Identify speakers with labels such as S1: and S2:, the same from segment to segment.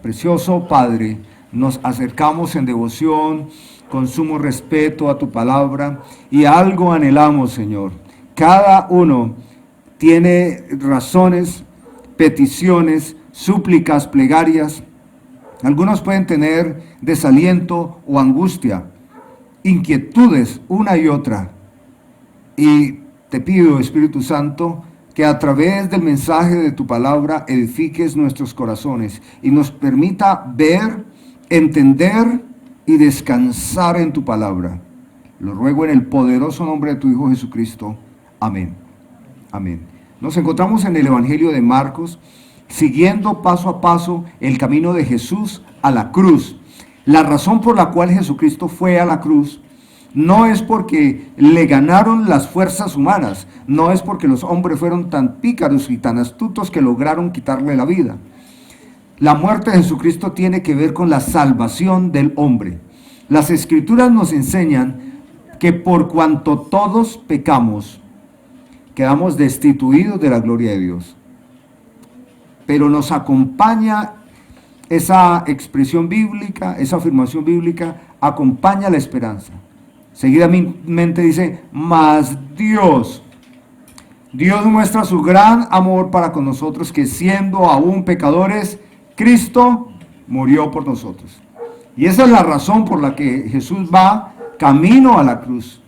S1: Precioso Padre, nos acercamos en devoción, con sumo respeto a tu palabra, y algo anhelamos, Señor. Cada uno tiene razones, peticiones, súplicas, plegarias. Algunos pueden tener desaliento o angustia, inquietudes, una y otra. Y te pido, Espíritu Santo, que a través del mensaje de tu palabra edifiques nuestros corazones y nos permita ver, entender y descansar en tu palabra. Lo ruego en el poderoso nombre de tu Hijo Jesucristo. Amén. Amén. Nos encontramos en el Evangelio de Marcos, siguiendo paso a paso el camino de Jesús a la cruz. La razón por la cual Jesucristo fue a la cruz no es porque le ganaron las fuerzas humanas, no es porque los hombres fueron tan pícaros y tan astutos que lograron quitarle la vida. La muerte de Jesucristo tiene que ver con la salvación del hombre. Las Escrituras nos enseñan que por cuanto todos pecamos, quedamos destituidos de la gloria de Dios. Pero nos acompaña esa expresión bíblica, esa afirmación bíblica, acompaña la esperanza. Seguidamente dice, mas Dios muestra su gran amor para con nosotros, que siendo aún pecadores, Cristo murió por nosotros. Y esa es la razón por la que Jesús va camino a la cruz.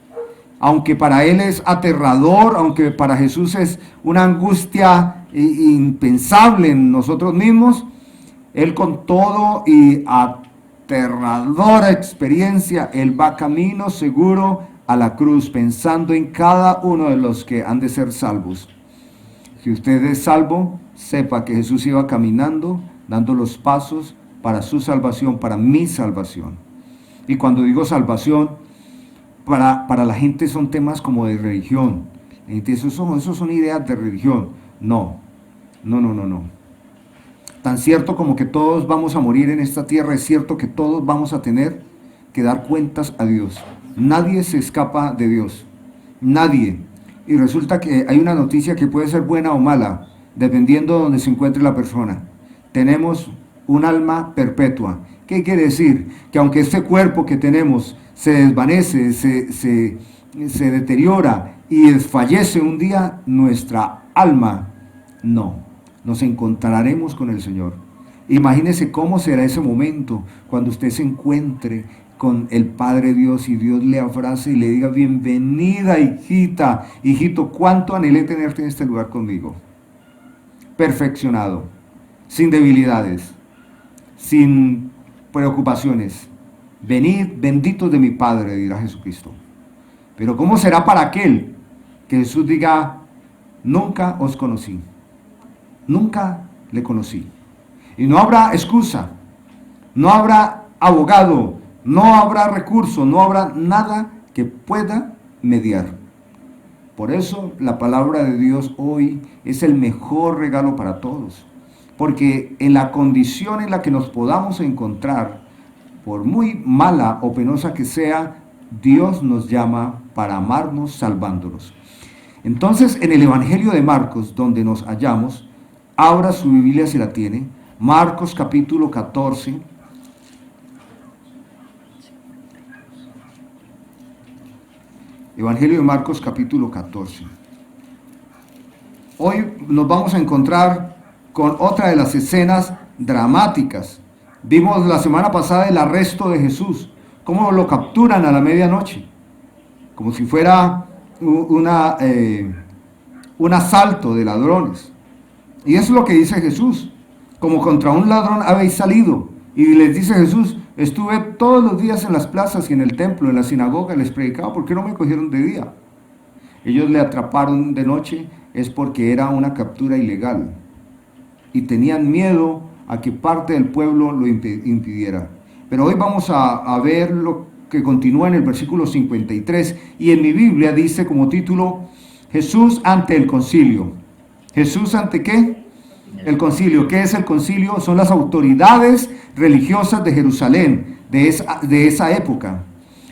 S1: Aunque para Él es aterrador, aunque para Jesús es una angustia impensable en nosotros mismos, Él con todo y aterradora experiencia, Él va camino seguro a la cruz, pensando en cada uno de los que han de ser salvos. Si usted es salvo, sepa que Jesús iba caminando, dando los pasos para su salvación, para mi salvación. Y cuando digo salvación, para la gente son temas como de religión. La gente dice, esos son ideas de religión. No. Tan cierto como que todos vamos a morir en esta tierra, es cierto que todos vamos a tener que dar cuentas a Dios. Nadie se escapa de Dios. Nadie. Y resulta que hay una noticia que puede ser buena o mala, dependiendo de donde se encuentre la persona. Tenemos un alma perpetua. ¿Qué quiere decir? Que aunque este cuerpo que tenemos se desvanece, se deteriora y desfallece un día, nuestra alma no. Nos encontraremos con el Señor. Imagínese cómo será ese momento cuando usted se encuentre con el Padre Dios y Dios le abrace y le diga, bienvenida hijita, hijito, cuánto anhelé tenerte en este lugar conmigo. Perfeccionado, sin debilidades, sin preocupaciones. Venid, benditos de mi Padre, dirá Jesucristo. Pero ¿cómo será para aquel que Jesús diga, nunca os conocí? Nunca le conocí. Y no habrá excusa, no habrá abogado, no habrá recurso, no habrá nada que pueda mediar. Por eso la palabra de Dios hoy es el mejor regalo para todos. Porque en la condición en la que nos podamos encontrar, por muy mala o penosa que sea, Dios nos llama para amarnos salvándonos. Entonces, en el Evangelio de Marcos, donde nos hallamos, abra su Biblia si la tiene, Marcos capítulo 14. Evangelio de Marcos capítulo 14. Hoy nos vamos a encontrar con otra de las escenas dramáticas. Vimos la semana pasada el arresto de Jesús, cómo lo capturan a la medianoche, como si fuera un asalto de ladrones. Y eso es lo que dice Jesús, como contra un ladrón habéis salido. Y les dice Jesús, estuve todos los días en las plazas y en el templo, en la sinagoga, les predicaba, ¿por qué no me cogieron de día? Ellos le atraparon de noche, es porque era una captura ilegal. Y tenían miedo a que parte del pueblo lo impidiera. Pero hoy vamos a ver lo que continúa en el versículo 53. Y en mi Biblia dice como título, Jesús ante el concilio. ¿Jesús ante qué? El concilio. ¿Qué es el concilio? Son las autoridades religiosas de Jerusalén, de esa época.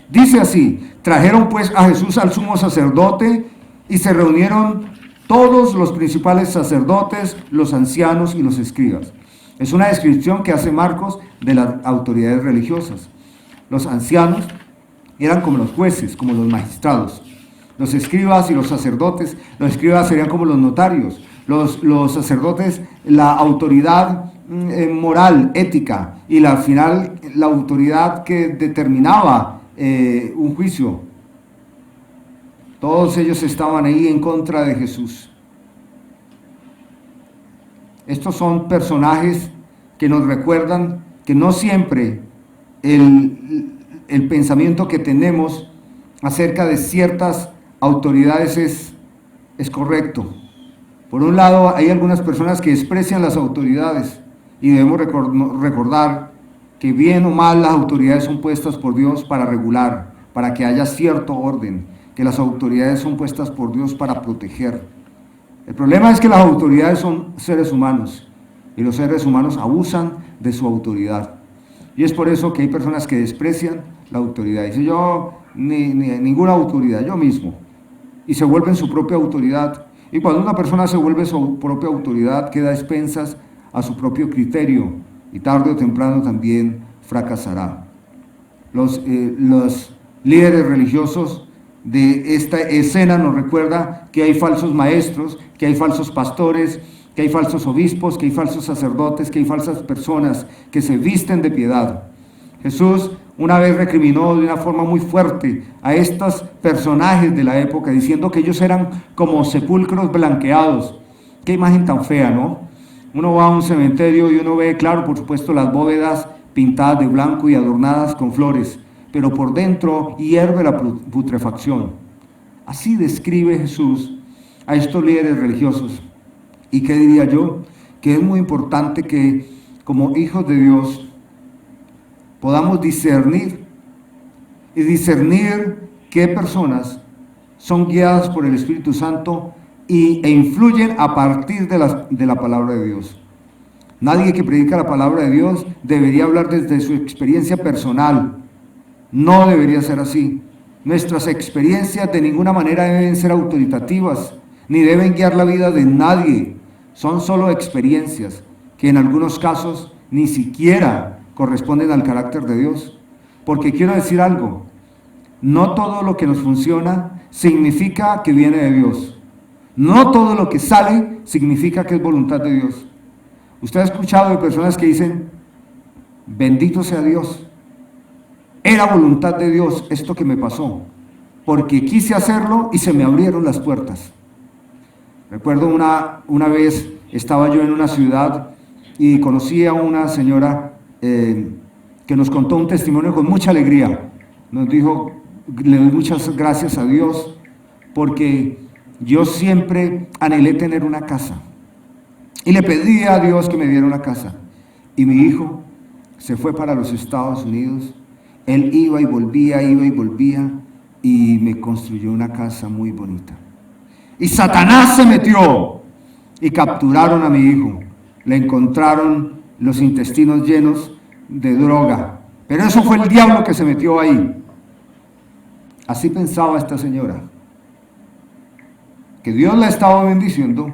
S1: Dice así, trajeron pues a Jesús al sumo sacerdote y se reunieron todos los principales sacerdotes, los ancianos y los escribas. Es una descripción que hace Marcos de las autoridades religiosas. Los ancianos eran como los jueces, como los magistrados. Los escribas y los sacerdotes, los escribas serían como los notarios. Los sacerdotes, la autoridad moral, ética, y al final la autoridad que determinaba un juicio. Todos ellos estaban ahí en contra de Jesús. Estos son personajes que nos recuerdan que no siempre el pensamiento que tenemos acerca de ciertas autoridades es correcto. Por un lado, hay algunas personas que desprecian las autoridades y debemos recordar que bien o mal las autoridades son puestas por Dios para regular, para que haya cierto orden, que las autoridades son puestas por Dios para proteger. El problema es que las autoridades son seres humanos y los seres humanos abusan de su autoridad. Y es por eso que hay personas que desprecian la autoridad. Dice yo, ninguna autoridad, yo mismo. Y se vuelven su propia autoridad. Y cuando una persona se vuelve su propia autoridad, queda a expensas a su propio criterio y tarde o temprano también fracasará. Los líderes religiosos de esta escena nos recuerda que hay falsos maestros, que hay falsos pastores, que hay falsos obispos, que hay falsos sacerdotes, que hay falsas personas que se visten de piedad. Jesús una vez recriminó de una forma muy fuerte a estos personajes de la época, diciendo que ellos eran como sepulcros blanqueados. Qué imagen tan fea, ¿no? Uno va a un cementerio y uno ve, claro, por supuesto, las bóvedas pintadas de blanco y adornadas con flores, pero por dentro hierve la putrefacción. Así describe Jesús a estos líderes religiosos. ¿Y qué diría yo? Que es muy importante que como hijos de Dios podamos discernir qué personas son guiadas por el Espíritu Santo e influyen a partir de la palabra de Dios. Nadie que predica la palabra de Dios debería hablar desde su experiencia personal. No debería ser así. Nuestras experiencias de ninguna manera deben ser autoritativas, ni deben guiar la vida de nadie. Son solo experiencias que en algunos casos ni siquiera corresponden al carácter de Dios. Porque quiero decir algo, no todo lo que nos funciona significa que viene de Dios. No todo lo que sale significa que es voluntad de Dios. Usted ha escuchado de personas que dicen, bendito sea Dios, era voluntad de Dios esto que me pasó, porque quise hacerlo y se me abrieron las puertas. Recuerdo una vez estaba yo en una ciudad y conocí a una señora que nos contó un testimonio con mucha alegría. Nos dijo, le doy muchas gracias a Dios porque yo siempre anhelé tener una casa y le pedí a Dios que me diera una casa. Y mi hijo se fue para los Estados Unidos, él iba y volvía y me construyó una casa muy bonita. Y Satanás se metió y capturaron a mi hijo, le encontraron los intestinos llenos de droga, pero eso fue el diablo que se metió ahí. Así pensaba esta señora, que Dios la estaba bendiciendo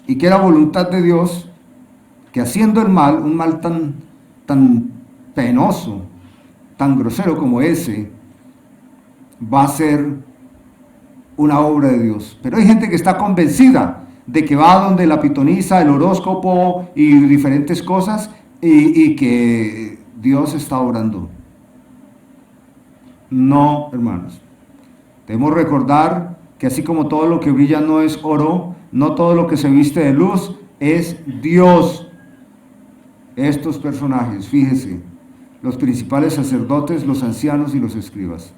S1: y que era voluntad de Dios que haciendo el mal, un mal tan penoso, tan grosero como ese, va a ser una obra de Dios. Pero hay gente que está convencida de que va donde la pitonisa, el horóscopo y diferentes cosas y que Dios está obrando. No, hermanos. Debemos recordar que así como todo lo que brilla no es oro, no todo lo que se viste de luz es Dios. Estos personajes, fíjese, los principales sacerdotes, los ancianos y los escribas.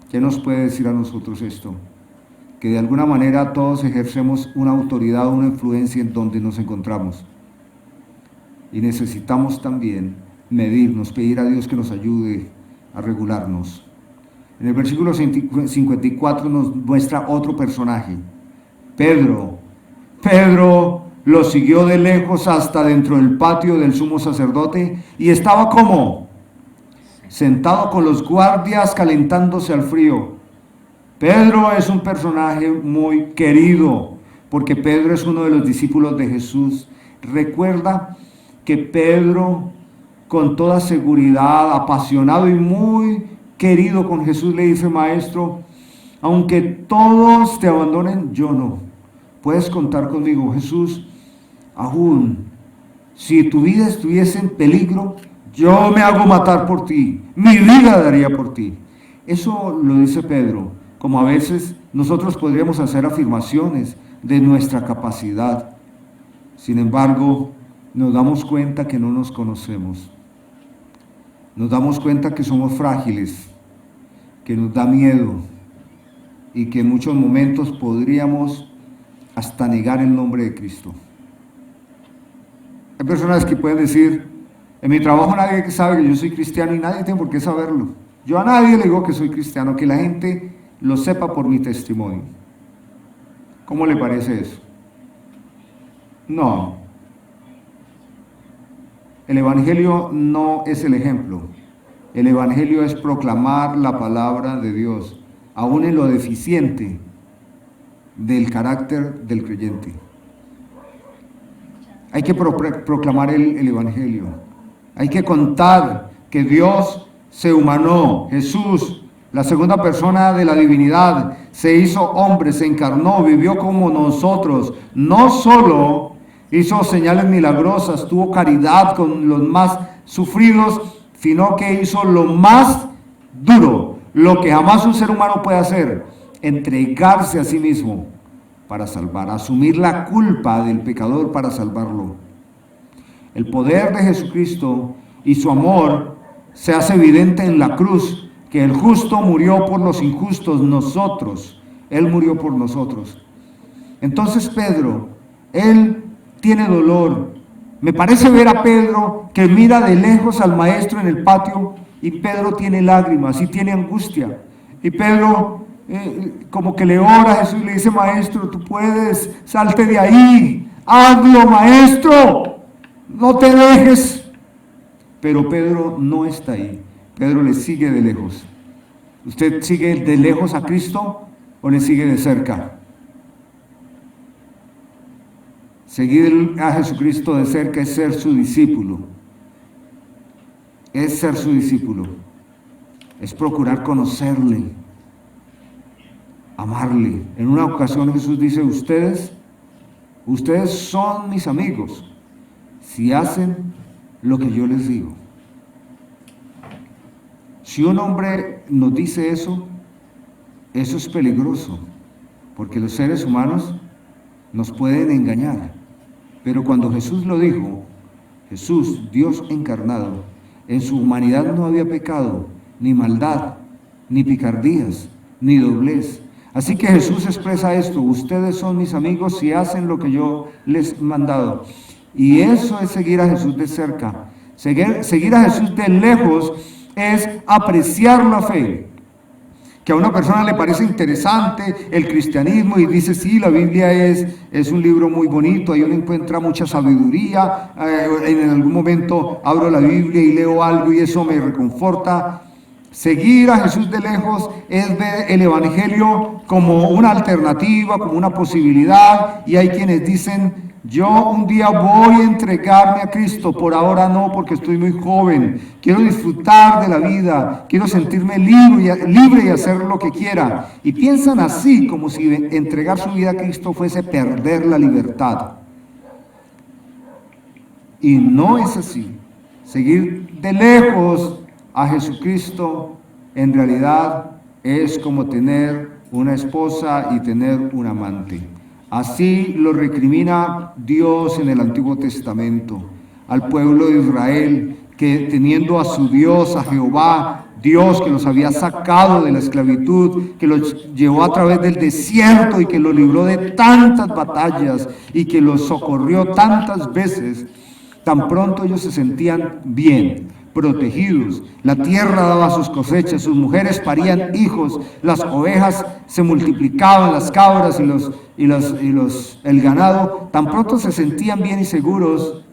S1: ¿Qué nos puede decir a nosotros esto? Que de alguna manera todos ejercemos una autoridad, una influencia en donde nos encontramos. Y necesitamos también medirnos, pedir a Dios que nos ayude a regularnos. En el versículo 54 nos muestra otro personaje, Pedro. Pedro lo siguió de lejos hasta dentro del patio del sumo sacerdote y estaba como sentado con los guardias calentándose al frío. Pedro es un personaje muy querido porque Pedro es uno de los discípulos de Jesús. Recuerda que Pedro, con toda seguridad, apasionado y muy querido con Jesús, le dice: Maestro, aunque todos te abandonen, yo no. Puedes contar conmigo. Jesús, aún si tu vida estuviese en peligro, yo me hago matar por ti, mi vida daría por ti. Eso lo dice Pedro, como a veces nosotros podríamos hacer afirmaciones de nuestra capacidad. Sin embargo, nos damos cuenta que no nos conocemos. Nos damos cuenta que somos frágiles, que nos da miedo y que en muchos momentos podríamos hasta negar el nombre de Cristo. Hay personas que pueden decir: en mi trabajo nadie sabe que yo soy cristiano, y nadie tiene por qué saberlo. Yo a nadie le digo que soy cristiano, que la gente lo sepa por mi testimonio. ¿Cómo le parece eso? No. El Evangelio no es el ejemplo. El Evangelio es proclamar la palabra de Dios, aún en lo deficiente del carácter del creyente. Hay que proclamar el Evangelio. Hay que contar que Dios se humanó. Jesús, la segunda persona de la divinidad, se hizo hombre, se encarnó, vivió como nosotros. No solo hizo señales milagrosas, tuvo caridad con los más sufridos, sino que hizo lo más duro, lo que jamás un ser humano puede hacer: entregarse a sí mismo para salvar, asumir la culpa del pecador para salvarlo. El poder de Jesucristo y su amor se hace evidente en la cruz, que el justo murió por los injustos, nosotros. Él murió por nosotros. Entonces Pedro, él tiene dolor. Me parece ver a Pedro que mira de lejos al maestro en el patio, y Pedro tiene lágrimas y tiene angustia. Y Pedro como que le ora a Jesús y le dice: Maestro, tú puedes, salte de ahí, hazlo, maestro, no te dejes. Pero Pedro no está ahí. Pedro le sigue de lejos. ¿Usted sigue de lejos a Cristo o le sigue de cerca? Seguir a Jesucristo de cerca es ser su discípulo. Es ser su discípulo. Es procurar conocerle, amarle. En una ocasión Jesús dice: ustedes son mis amigos si hacen lo que yo les digo. Si un hombre nos dice eso, eso es peligroso, porque los seres humanos nos pueden engañar. Pero cuando Jesús lo dijo, Jesús, Dios encarnado, en su humanidad no había pecado, ni maldad, ni picardías, ni doblez. Así que Jesús expresa esto: ustedes son mis amigos si hacen lo que yo les he mandado. Y eso es seguir a Jesús de cerca. Seguir a Jesús de lejos es apreciar la fe. Que a una persona le parece interesante el cristianismo y dice: sí, la Biblia es un libro muy bonito, ahí uno encuentra mucha sabiduría, en algún momento abro la Biblia y leo algo y eso me reconforta. Seguir a Jesús de lejos es ver el Evangelio como una alternativa, como una posibilidad, y hay quienes dicen: yo un día voy a entregarme a Cristo, por ahora no, porque estoy muy joven, quiero disfrutar de la vida, quiero sentirme libre y hacer lo que quiera. Y piensan así, como si entregar su vida a Cristo fuese perder la libertad. Y no es así. Seguir de lejos a Jesucristo en realidad es como tener una esposa y tener un amante. Así lo recrimina Dios en el Antiguo Testamento al pueblo de Israel, que teniendo a su Dios, a Jehová, Dios que los había sacado de la esclavitud, que los llevó a través del desierto y que los libró de tantas batallas y que los socorrió tantas veces, tan pronto ellos se sentían bien, protegidos, la tierra daba sus cosechas, sus mujeres parían hijos, las ovejas se multiplicaban, las cabras el ganado, tan pronto se sentían bien y seguros,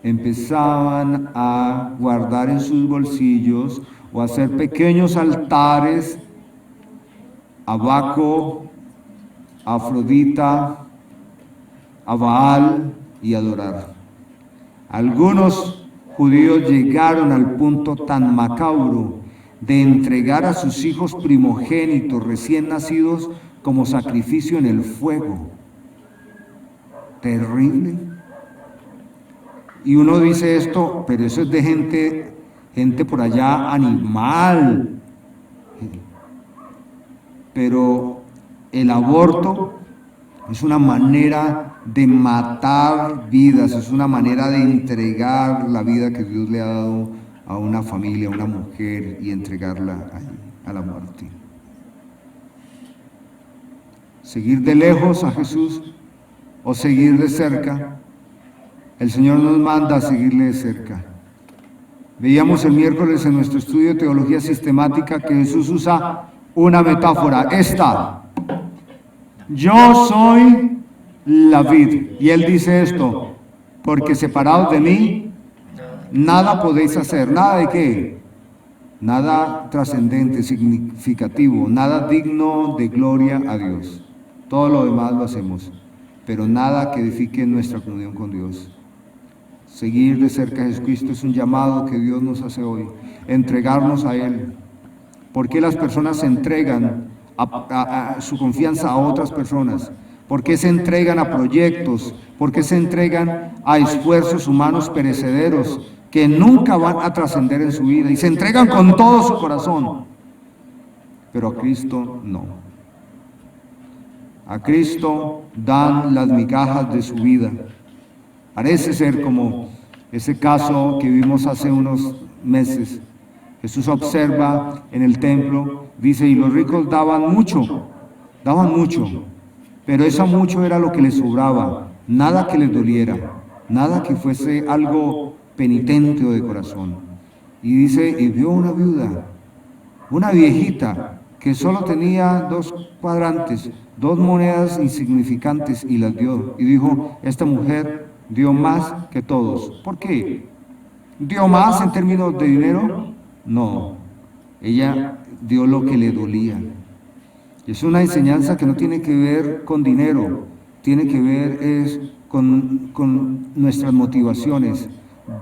S1: empezaban a guardar en sus bolsillos o a hacer pequeños altares a Baco, a Afrodita, a Baal y adorar. Algunos judíos llegaron al punto tan macabro de entregar a sus hijos primogénitos recién nacidos como sacrificio en el fuego. Terrible. Y uno dice esto, pero eso es de gente por allá animal. Pero el aborto es una manera de matar vidas, es una manera de entregar la vida que Dios le ha dado a una familia, a una mujer, y entregarla a la muerte. Seguir de lejos a Jesús o seguir de cerca. El Señor nos manda a seguirle de cerca. Veíamos el miércoles en nuestro estudio de teología sistemática que Jesús usa una metáfora, esta: yo soy la vid. Y Él dice esto: porque separados de mí, nada podéis hacer. ¿Nada de qué? Nada trascendente, significativo, nada digno de gloria a Dios. Todo lo demás lo hacemos, pero nada que edifique nuestra comunión con Dios. Seguir de cerca a Jesucristo es un llamado que Dios nos hace hoy, entregarnos a Él. ¿Por qué las personas se entregan a su confianza a otras personas? ¿Por qué se entregan a proyectos? ¿Por qué se entregan a esfuerzos humanos perecederos que nunca van a trascender en su vida? Y se entregan con todo su corazón. Pero a Cristo no. A Cristo dan las migajas de su vida. Parece ser como ese caso que vimos hace unos meses. Jesús observa en el templo, dice, y los ricos daban mucho, pero eso mucho era lo que les sobraba, nada que les doliera, nada que fuese algo penitente o de corazón. Y dice, y vio una viuda, una viejita, que solo tenía 2 cuadrantes, 2 monedas insignificantes, y las dio. Y dijo, esta mujer dio más que todos. ¿Por qué? ¿Dio más en términos de dinero? No, ella dio lo que le dolía. Es una enseñanza que no tiene que ver con dinero, tiene que ver con nuestras motivaciones,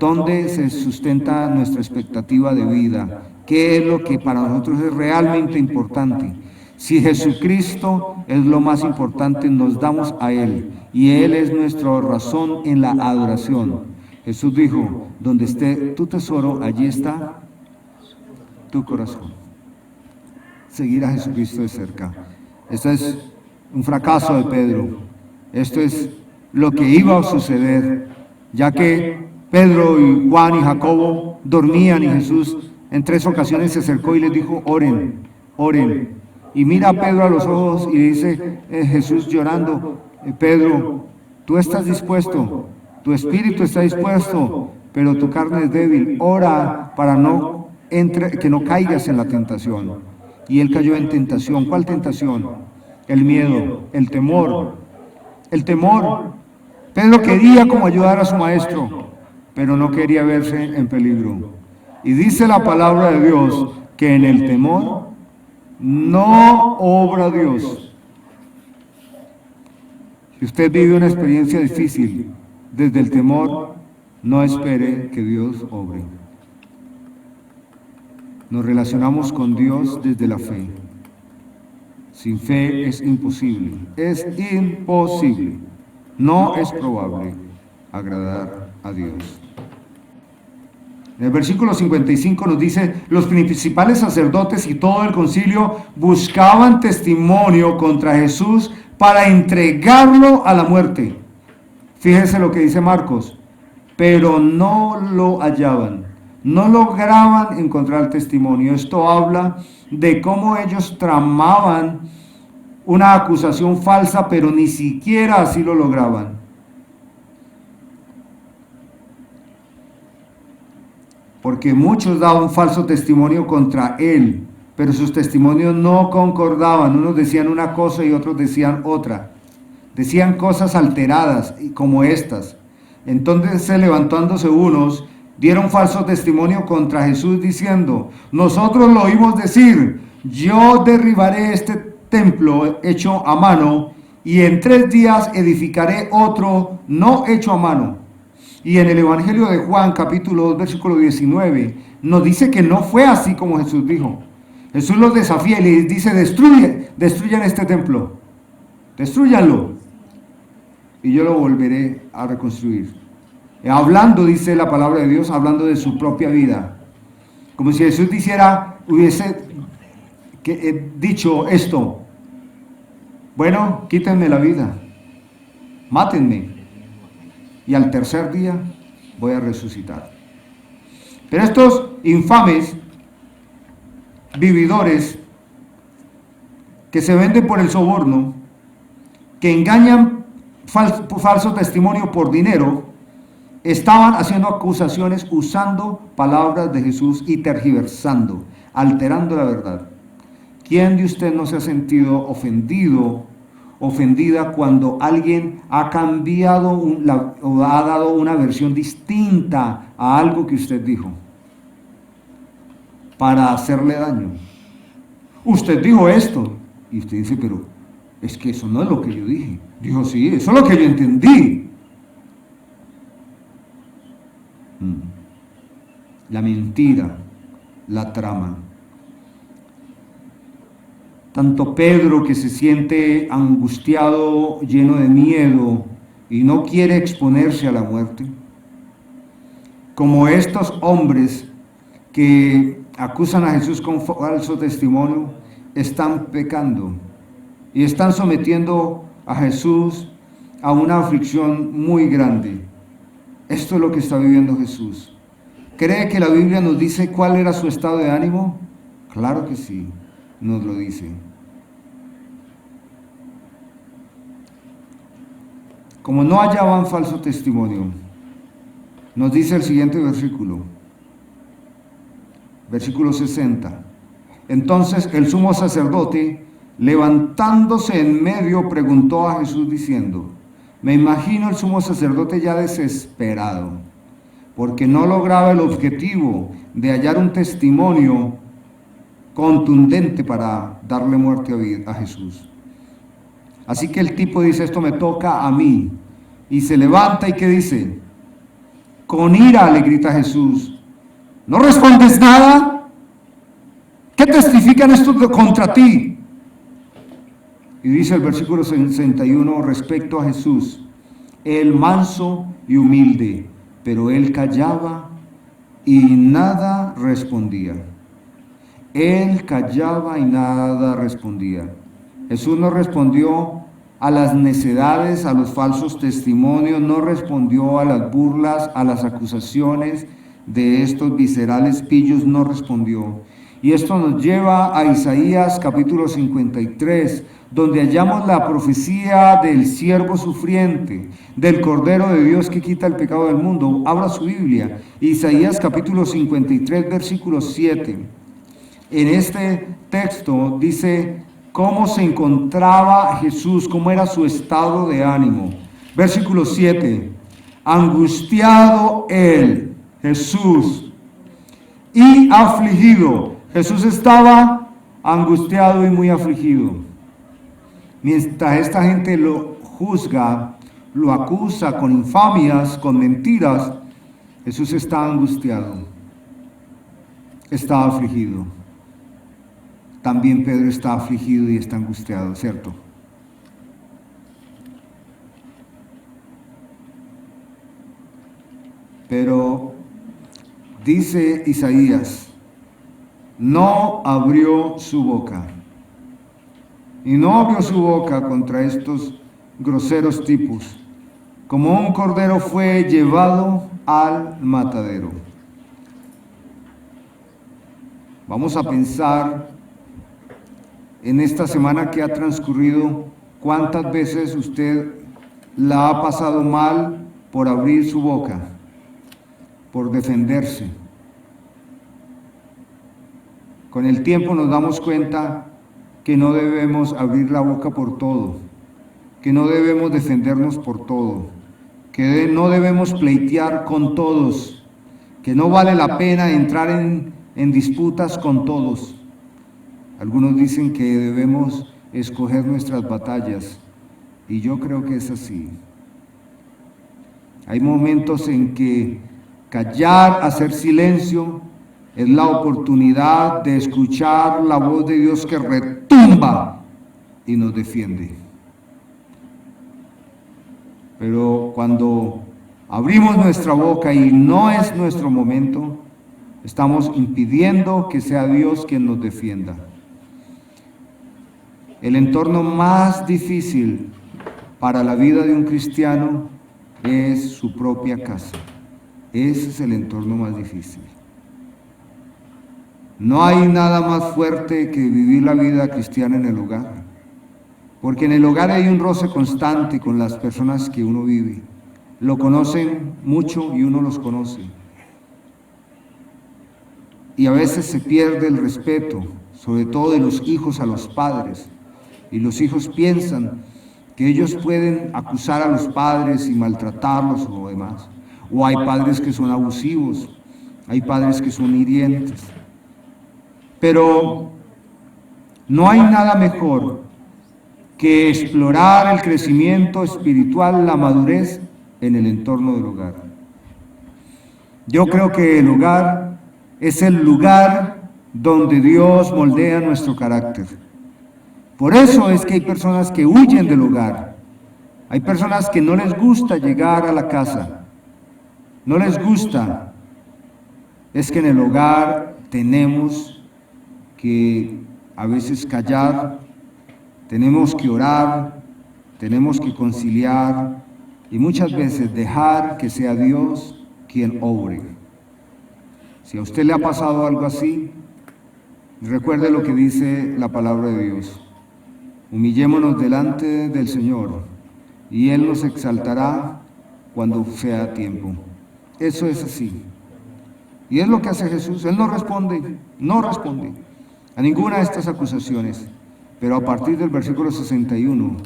S1: dónde se sustenta nuestra expectativa de vida, qué es lo que para nosotros es realmente importante. Si Jesucristo es lo más importante, nos damos a Él, y Él es nuestra razón en la adoración. Jesús dijo, donde esté tu tesoro, allí está tu corazón. Seguir a Jesucristo de cerca. Esto es un fracaso de Pedro. Esto es lo que iba a suceder, ya que Pedro y Juan y Jacobo dormían y Jesús en 3 ocasiones se acercó y les dijo, oren, oren. Y mira a Pedro a los ojos y dice Jesús llorando, Pedro, tú estás dispuesto, tu espíritu está dispuesto, pero tu carne es débil. Ora para que no caigas en la tentación. Y él cayó en tentación. ¿Cuál tentación? El miedo, el temor. El temor. Pedro quería como ayudar a su maestro, pero no quería verse en peligro. Y dice la palabra de Dios que en el temor no obra Dios. Si usted vive una experiencia difícil desde el temor, no espere que Dios obre. Nos relacionamos con Dios desde la fe. Sin fe es imposible, no es probable agradar a Dios. En el versículo 55 nos dice, los principales sacerdotes y todo el concilio buscaban testimonio contra Jesús para entregarlo a la muerte. Fíjense lo que dice Marcos, pero no lo hallaban, no lograban encontrar testimonio. Esto habla de cómo ellos tramaban una acusación falsa, pero ni siquiera así lo lograban. Porque muchos daban falso testimonio contra él, pero sus testimonios no concordaban. Unos decían una cosa y otros decían otra. Decían cosas alteradas como estas. Entonces, levantándose unos, dieron falso testimonio contra Jesús diciendo, nosotros lo oímos decir, yo derribaré este templo hecho a mano y en 3 días edificaré otro no hecho a mano. Y en el Evangelio de Juan, capítulo 2, versículo 19, nos dice que no fue así como Jesús dijo. Jesús los desafía y les dice, destruyan este templo, destruyanlo, y yo lo volveré a reconstruir. Hablando, dice la palabra de Dios, hablando de su propia vida. Como si Jesús hubiese dicho esto: bueno, quítenme la vida, mátenme, y al tercer día voy a resucitar. Pero estos infames vividores que se venden por el soborno, que engañan falso testimonio por dinero, estaban haciendo acusaciones usando palabras de Jesús y tergiversando, alterando la verdad. ¿Quién de usted no se ha sentido ofendida cuando alguien ha cambiado o ha dado una versión distinta a algo que usted dijo para hacerle daño? Usted dijo esto, y usted dice, pero es que eso no es lo que yo dije. Dijo, sí, eso es lo que yo entendí. La mentira, la trama. Tanto Pedro, que se siente angustiado, lleno de miedo y no quiere exponerse a la muerte, como estos hombres que acusan a Jesús con falso testimonio, están pecando y están sometiendo a Jesús a una aflicción muy grande. Esto es lo que está viviendo Jesús. ¿Cree que la Biblia nos dice cuál era su estado de ánimo? Claro que sí, nos lo dice. Como no hallaban falso testimonio, nos dice el siguiente versículo, versículo 60. Entonces el sumo sacerdote, levantándose en medio, preguntó a Jesús diciendo, me imagino el sumo sacerdote ya desesperado, porque no lograba el objetivo de hallar un testimonio contundente para darle muerte a Jesús. Así que el tipo dice, esto me toca a mí, y se levanta y ¿qué dice? Con ira le grita a Jesús, ¿no respondes nada? ¿Qué testifican estos contra ti? Y dice el versículo 61 respecto a Jesús, el manso y humilde, pero él callaba y nada respondía. Él callaba y nada respondía. Jesús no respondió a las necedades, a los falsos testimonios, no respondió a las burlas, a las acusaciones de estos viscerales pillos, no respondió. Y esto nos lleva a Isaías capítulo 53, donde hallamos la profecía del siervo sufriente, del Cordero de Dios que quita el pecado del mundo. Abra su Biblia, Isaías capítulo 53, versículo 7. En este texto dice cómo se encontraba Jesús, cómo era su estado de ánimo. Versículo 7, angustiado él, Jesús, y afligido. Jesús estaba angustiado y muy afligido. Mientras esta gente lo juzga, lo acusa con infamias, con mentiras, Jesús está angustiado, está afligido. También Pedro está afligido y está angustiado, ¿cierto? Pero dice Isaías, no abrió su boca. Y no abrió su boca contra estos groseros tipos. Como un cordero fue llevado al matadero. Vamos a pensar en esta semana que ha transcurrido, cuántas veces usted la ha pasado mal por abrir su boca, por defenderse. Con el tiempo nos damos cuenta que no debemos abrir la boca por todo, que no debemos defendernos por todo, que no debemos pleitear con todos, que no vale la pena entrar en disputas con todos. Algunos dicen que debemos escoger nuestras batallas, Y yo creo que es así. Hay momentos en que callar, hacer silencio, es la oportunidad de escuchar la voz de Dios que retumba y nos defiende. Pero cuando abrimos nuestra boca y no es nuestro momento, estamos impidiendo que sea Dios quien nos defienda. El entorno más difícil para la vida de un cristiano es su propia casa. Ese es el entorno más difícil. No hay nada más fuerte que vivir la vida cristiana en el hogar, porque en el hogar hay un roce constante con las personas que uno vive. Lo conocen mucho y uno los conoce. Y a veces se pierde el respeto, sobre todo de los hijos a los padres. Y los hijos piensan que ellos pueden acusar a los padres y maltratarlos o lo demás. O hay padres que son abusivos, hay padres que son hirientes. Pero no hay nada mejor que explorar el crecimiento espiritual, la madurez en el entorno del hogar. Yo creo que el hogar es el lugar donde Dios moldea nuestro carácter. Por eso es que hay personas que huyen del hogar. Hay personas que no les gusta llegar a la casa. No les gusta. Es que en el hogar tenemos que a veces callar, tenemos que orar, tenemos que conciliar y muchas veces dejar que sea Dios quien obre. Si a usted le ha pasado algo así, recuerde lo que dice la palabra de Dios. Humillémonos delante del Señor y Él nos exaltará cuando sea tiempo. Eso es así. Y es lo que hace Jesús. Él no responde a ninguna de estas acusaciones. Pero a partir del versículo 61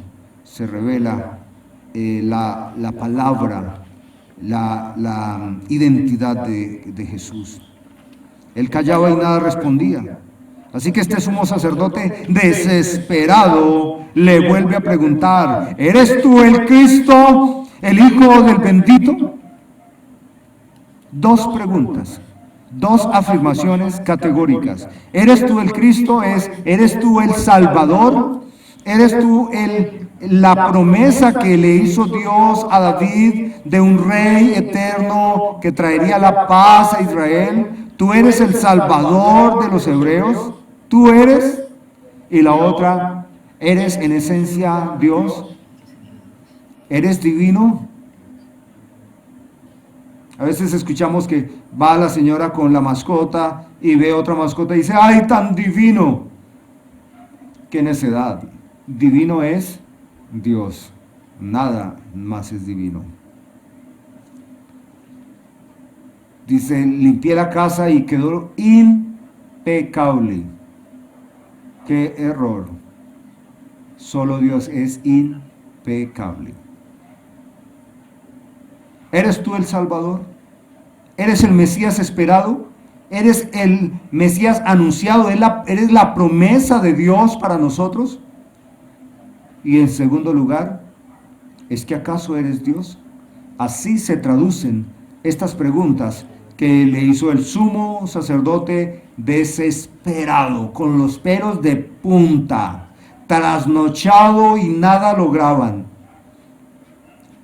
S1: se revela la palabra, la identidad de Jesús. Él callaba y nada respondía. Así que este sumo sacerdote desesperado le vuelve a preguntar: ¿eres tú el Cristo, el Hijo del bendito? Dos preguntas, dos afirmaciones categóricas. ¿Eres tú el Cristo? ¿Eres tú el Salvador? ¿Eres tú la promesa que le hizo Dios a David de un rey eterno que traería la paz a Israel? ¿Tú eres el Salvador de los hebreos? ¿Tú eres? Y la otra, ¿eres en esencia Dios? ¿Eres divino? A veces escuchamos que va la señora con la mascota y ve otra mascota y dice: ¡ay, tan divino! ¡Qué necedad! Divino es Dios, nada más es divino. Dice: limpié la casa y quedó impecable. ¡Qué error! Solo Dios es impecable. ¿Eres tú el Salvador? ¿Eres el Mesías esperado? ¿Eres el Mesías anunciado? ¿Eres la promesa de Dios para nosotros? Y en segundo lugar, ¿es que acaso eres Dios? Así se traducen estas preguntas que le hizo el sumo sacerdote desesperado, con los pelos de punta, trasnochado y nada lograban.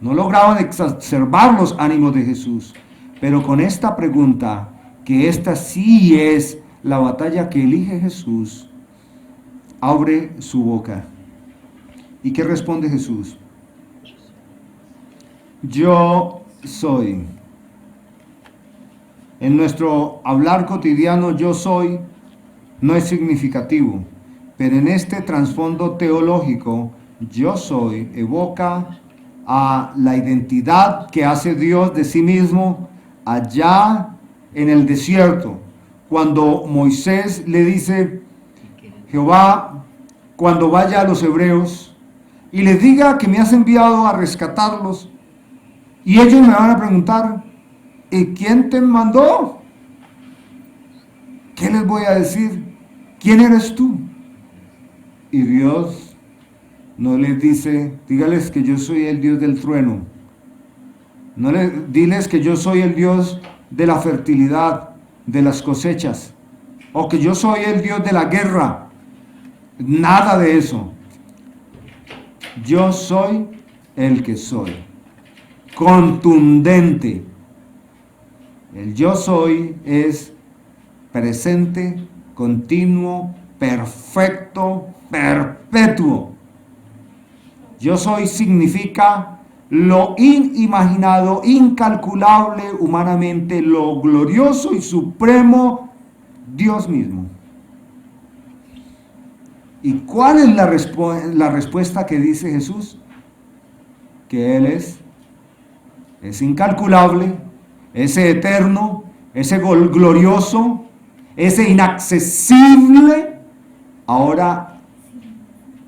S1: No lograban exacerbar los ánimos de Jesús, pero con esta pregunta, que esta sí es la batalla que elige Jesús, abre su boca. ¿Y qué responde Jesús? Yo soy. En nuestro hablar cotidiano, yo soy no es significativo, pero en este trasfondo teológico, yo soy evoca a la identidad que hace Dios de sí mismo allá en el desierto, cuando Moisés le dice: Jehová, cuando vaya a los hebreos y les diga que me has enviado a rescatarlos, y ellos me van a preguntar: ¿y quién te mandó? ¿Qué les voy a decir? ¿Quién eres tú? Y Dios No les dice, dígales que yo soy el Dios del trueno. Diles que yo soy el Dios de la fertilidad, de las cosechas, o que yo soy el Dios de la guerra. Nada de eso. Yo soy el que soy. Contundente. El yo soy es presente, continuo, perfecto, perpetuo. Yo soy significa lo inimaginado, incalculable humanamente, lo glorioso y supremo Dios mismo. ¿Y cuál es la respuesta que dice Jesús? Que Él es incalculable, ese eterno, ese glorioso, ese inaccesible, ahora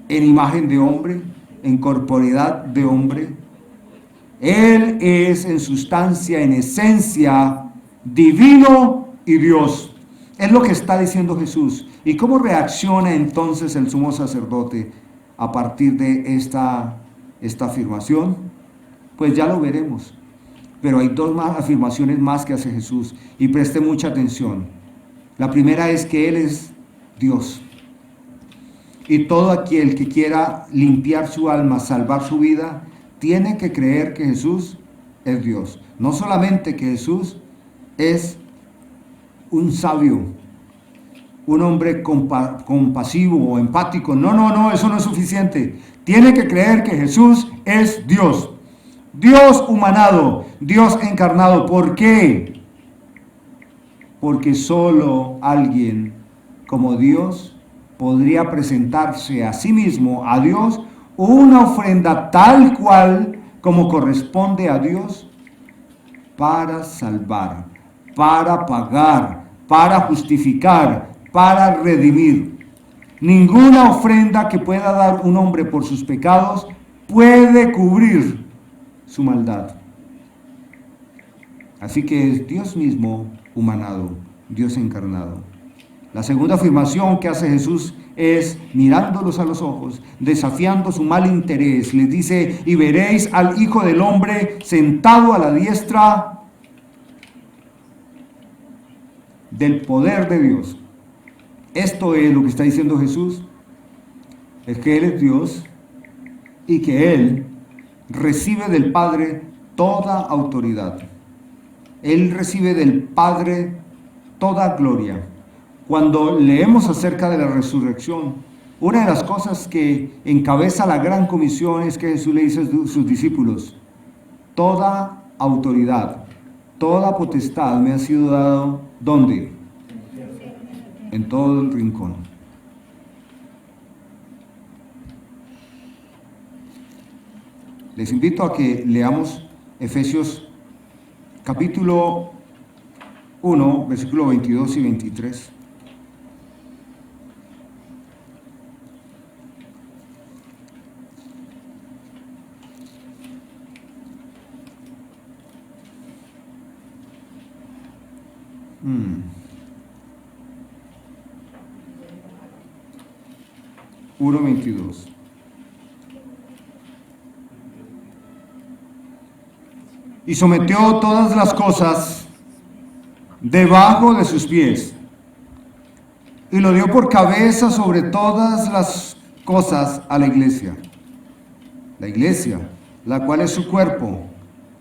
S1: en imagen de hombre, en corporeidad de hombre. Él es en sustancia, en esencia, divino y Dios. Es lo que está diciendo Jesús. ¿Y cómo reacciona entonces el sumo sacerdote a partir de esta afirmación? Pues ya lo veremos. Pero hay dos afirmaciones más que hace Jesús. Y preste mucha atención. La primera es que Él es Dios. Y todo aquel que quiera limpiar su alma, salvar su vida, tiene que creer que Jesús es Dios. No solamente que Jesús es un sabio, un hombre compasivo o empático. No, eso no es suficiente. Tiene que creer que Jesús es Dios. Dios humanado, Dios encarnado. ¿Por qué? Porque solo alguien como Dios podría presentarse a sí mismo, a Dios, una ofrenda tal cual como corresponde a Dios para salvar, para pagar, para justificar, para redimir. Ninguna ofrenda que pueda dar un hombre por sus pecados puede cubrir su maldad. Así que es Dios mismo humanado, Dios encarnado. La segunda afirmación que hace Jesús es mirándolos a los ojos, desafiando su mal interés. Les dice: y veréis al Hijo del Hombre sentado a la diestra del poder de Dios. Esto es lo que está diciendo Jesús, es que Él es Dios y que Él recibe del Padre toda autoridad. Él recibe del Padre toda gloria. Cuando leemos acerca de la resurrección, una de las cosas que encabeza la gran comisión es que Jesús le dice a sus discípulos: toda autoridad, toda potestad me ha sido dado, ¿dónde? En todo el rincón. Les invito a que leamos Efesios capítulo 1, versículo 22 y 23. Uno 22. Y sometió todas las cosas debajo de sus pies, y lo dio por cabeza sobre todas las cosas a la iglesia, la cual es su cuerpo,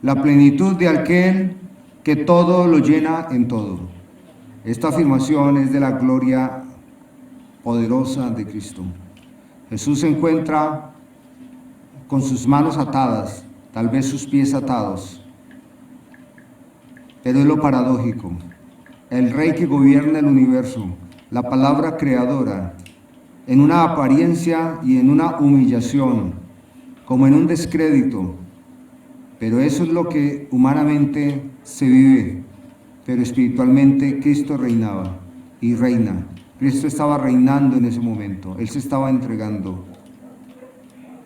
S1: la plenitud de aquel que todo lo llena en todo. Esta afirmación es de la gloria poderosa de Cristo. Jesús se encuentra con sus manos atadas, tal vez sus pies atados. Pero es lo paradójico. El Rey que gobierna el universo, la palabra creadora, en una apariencia y en una humillación, como en un descrédito. Pero eso es lo que humanamente se vive. Pero espiritualmente Cristo reinaba y reina. Cristo estaba reinando en ese momento. Él se estaba entregando.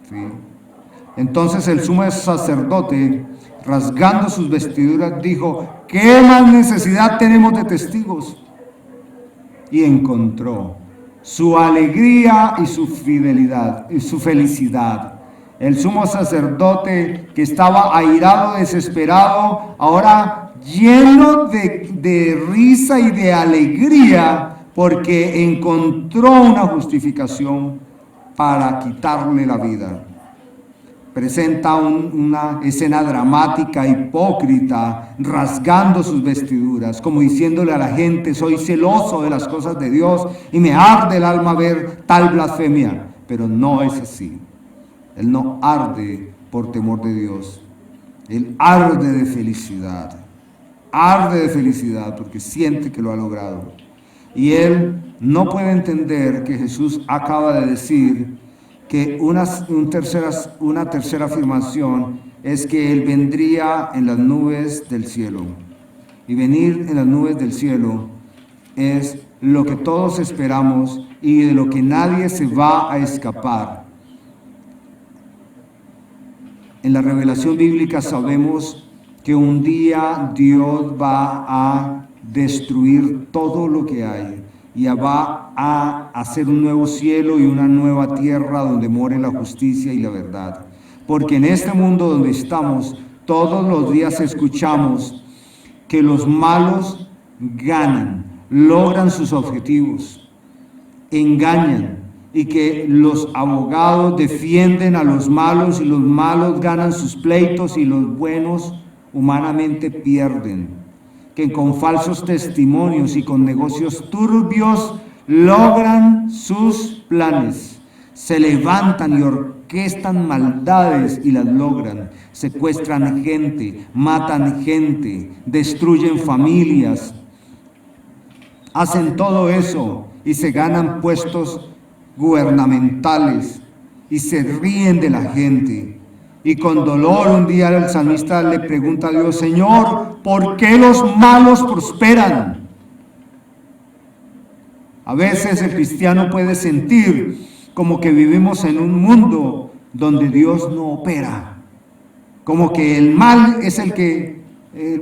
S1: ¿Sí? Entonces el sumo sacerdote, rasgando sus vestiduras, dijo: ¿qué más necesidad tenemos de testigos? Y encontró su alegría y su fidelidad y su felicidad. El sumo sacerdote que estaba airado, desesperado, ahora lleno de risa y de alegría porque encontró una justificación para quitarle la vida. Presenta una escena dramática, hipócrita, rasgando sus vestiduras, como diciéndole a la gente: soy celoso de las cosas de Dios y me arde el alma ver tal blasfemia. Pero no es así. Él no arde por temor de Dios. Él arde de felicidad porque siente que lo ha logrado. Y él no puede entender que Jesús acaba de decir que una tercera afirmación es que Él vendría en las nubes del cielo. Y venir en las nubes del cielo es lo que todos esperamos y de lo que nadie se va a escapar. En la revelación bíblica sabemos que un día Dios va a destruir todo lo que hay y va a hacer un nuevo cielo y una nueva tierra donde more la justicia y la verdad. Porque en este mundo donde estamos, todos los días escuchamos que los malos ganan, logran sus objetivos, engañan, y que los abogados defienden a los malos y los malos ganan sus pleitos y los buenos humanamente pierden, que con falsos testimonios y con negocios turbios logran sus planes, se levantan y orquestan maldades y las logran, secuestran gente, matan gente, destruyen familias, hacen todo eso y se ganan puestos gubernamentales y se ríen de la gente. Y con dolor un día el salmista le pregunta a Dios: Señor, ¿por qué los malos prosperan? A veces el cristiano puede sentir como que vivimos en un mundo donde Dios no opera, como que el mal es el que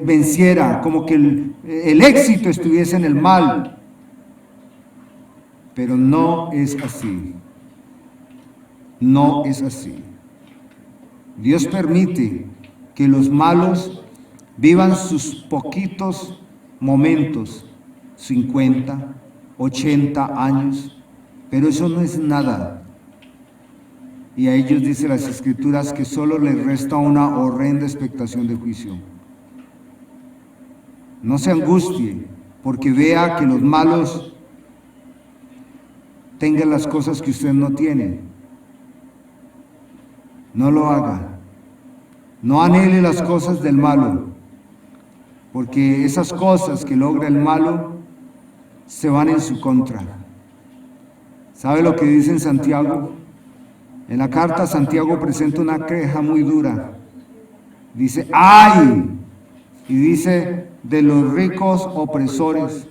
S1: venciera, como que el éxito estuviese en el mal. Pero no es así. No es así. Dios permite que los malos vivan sus poquitos momentos, 50, 80 años, pero eso no es nada. Y a ellos dice las Escrituras que solo les resta una horrenda expectación de juicio. No se angustie porque vea que los malos tengan las cosas que usted no tiene. No lo haga. No anhele las cosas del malo, porque esas cosas que logra el malo se van en su contra. ¿Sabe lo que dice en Santiago? En la carta Santiago presenta una queja muy dura. Dice: ¡ay! Y dice: de los ricos opresores.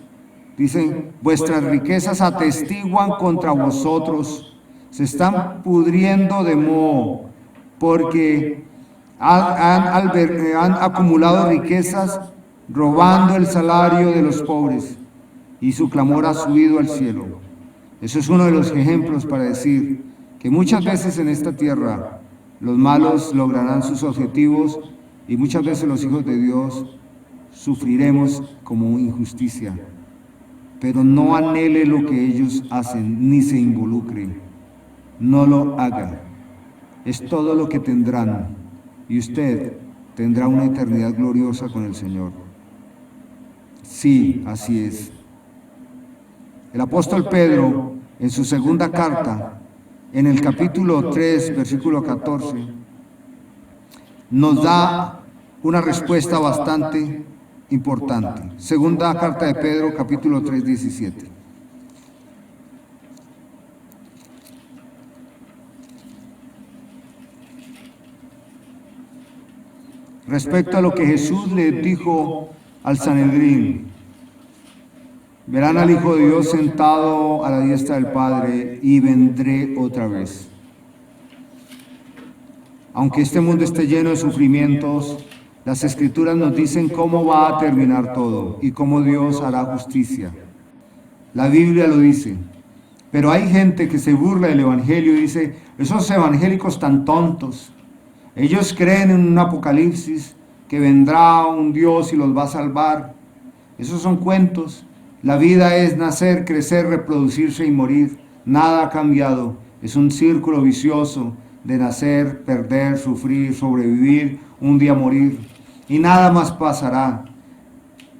S1: Dicen: vuestras riquezas atestiguan contra vosotros, se están pudriendo de moho, porque han acumulado riquezas robando el salario de los pobres, y su clamor ha subido al cielo. Eso es uno de los ejemplos para decir que muchas veces en esta tierra los malos lograrán sus objetivos y muchas veces los hijos de Dios sufriremos como injusticia. Pero no anhele lo que ellos hacen, ni se involucre. No lo haga. Es todo lo que tendrán, y usted tendrá una eternidad gloriosa con el Señor. Sí, así es. El apóstol Pedro, en su segunda carta, en el capítulo 3, versículo 14, nos da una respuesta bastante importante. Segunda carta de Pedro, capítulo 3, 17. Respecto a lo que Jesús le dijo al Sanedrín: verán al Hijo de Dios sentado a la diestra del Padre y vendré otra vez. Aunque este mundo esté lleno de sufrimientos, las Escrituras nos dicen cómo va a terminar todo y cómo Dios hará justicia. La Biblia lo dice: Pero hay gente que se burla del evangelio y dice, esos evangélicos tan tontos, ellos creen en un apocalipsis, que vendrá un Dios y los va a salvar. Esos son cuentos. La vida es nacer, crecer, reproducirse y morir. Nada ha cambiado. Es un círculo vicioso de nacer, perder, sufrir, sobrevivir, un día morir. Y nada más pasará.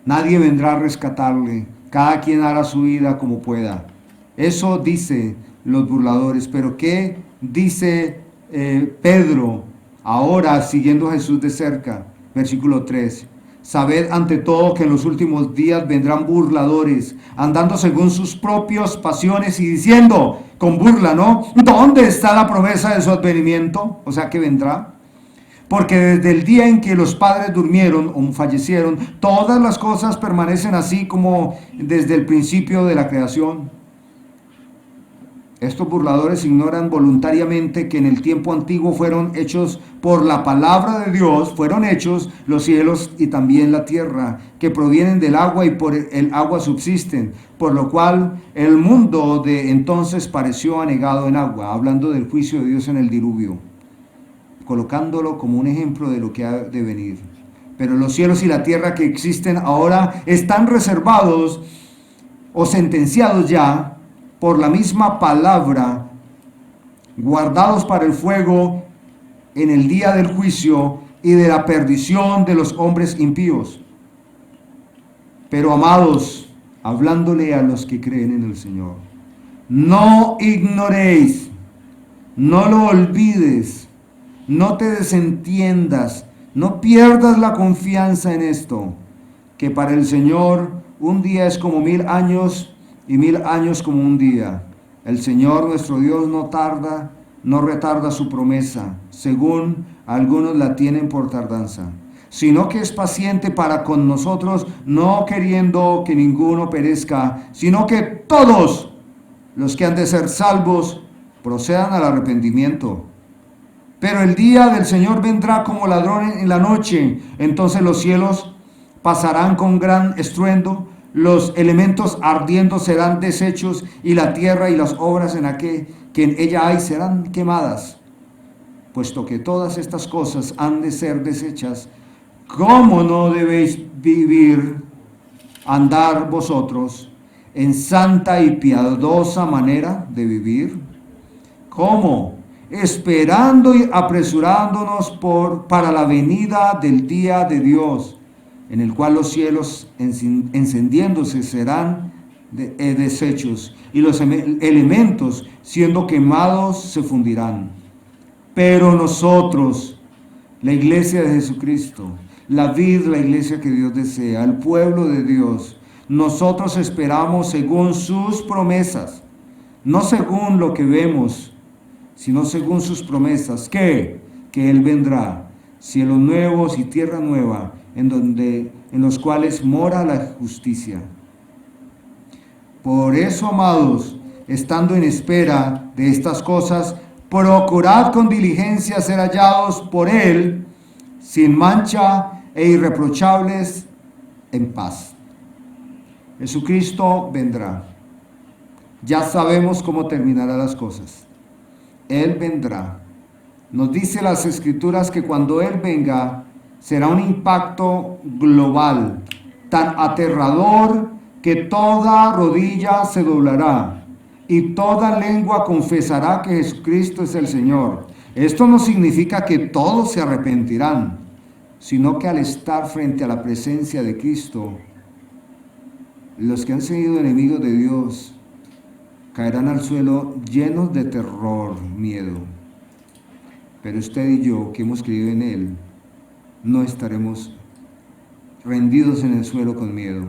S1: Nadie vendrá a rescatarle. Cada quien hará su vida como pueda. Eso dice los burladores. Pero ¿qué dice Pedro ahora siguiendo a Jesús de cerca? Versículo 3. Sabed ante todo que en los últimos días vendrán burladores, andando según sus propias pasiones y diciendo, con burla, ¿no? ¿Dónde está la promesa de su advenimiento? O sea, que vendrá. Porque desde el día en que los padres durmieron o fallecieron, todas las cosas permanecen así como desde el principio de la creación. Estos burladores ignoran voluntariamente que en el tiempo antiguo fueron hechos por la palabra de Dios, fueron hechos los cielos y también la tierra, que provienen del agua y por el agua subsisten, por lo cual el mundo de entonces pareció anegado en agua, hablando del juicio de Dios en el diluvio, colocándolo como un ejemplo de lo que ha de venir. Pero los cielos y la tierra que existen ahora están reservados o sentenciados ya por la misma palabra, guardados para el fuego en el día del juicio y de la perdición de los hombres impíos. Pero amados, hablándole a los que creen en el Señor, no ignoréis, no lo olvides, no te desentiendas, no pierdas la confianza en esto, que para el Señor un día es como 1000 años y 1000 años como un día. El Señor nuestro Dios no retarda su promesa, según algunos la tienen por tardanza, sino que es paciente para con nosotros, no queriendo que ninguno perezca, sino que todos los que han de ser salvos procedan al arrepentimiento. Pero el día del Señor vendrá como ladrón en la noche, entonces los cielos pasarán con gran estruendo, los elementos ardiendo serán deshechos, y la tierra y las obras que en ella hay serán quemadas. Puesto que todas estas cosas han de ser deshechas, ¿cómo no debéis andar vosotros en santa y piadosa manera de vivir? ¿Cómo? Esperando y apresurándonos para la venida del día de Dios, en el cual los cielos encendiéndose serán deshechos, y los elementos siendo quemados se fundirán. Pero nosotros, la iglesia de Jesucristo, la iglesia que Dios desea, el pueblo de Dios, nosotros esperamos según sus promesas, no según lo que vemos, sino según sus promesas, que Él vendrá, cielos nuevos y tierra nueva, en los cuales mora la justicia. Por eso, amados, estando en espera de estas cosas, procurad con diligencia ser hallados por Él, sin mancha e irreprochables, en paz. Jesucristo vendrá. Ya sabemos cómo terminarán las cosas. Él vendrá. Nos dice las Escrituras que cuando Él venga, será un impacto global, tan aterrador que toda rodilla se doblará y toda lengua confesará que Jesucristo es el Señor. Esto no significa que todos se arrepentirán, sino que al estar frente a la presencia de Cristo, los que han sido enemigos de Dios caerán al suelo llenos de terror, miedo. Pero usted y yo, que hemos creído en Él, no estaremos rendidos en el suelo con miedo.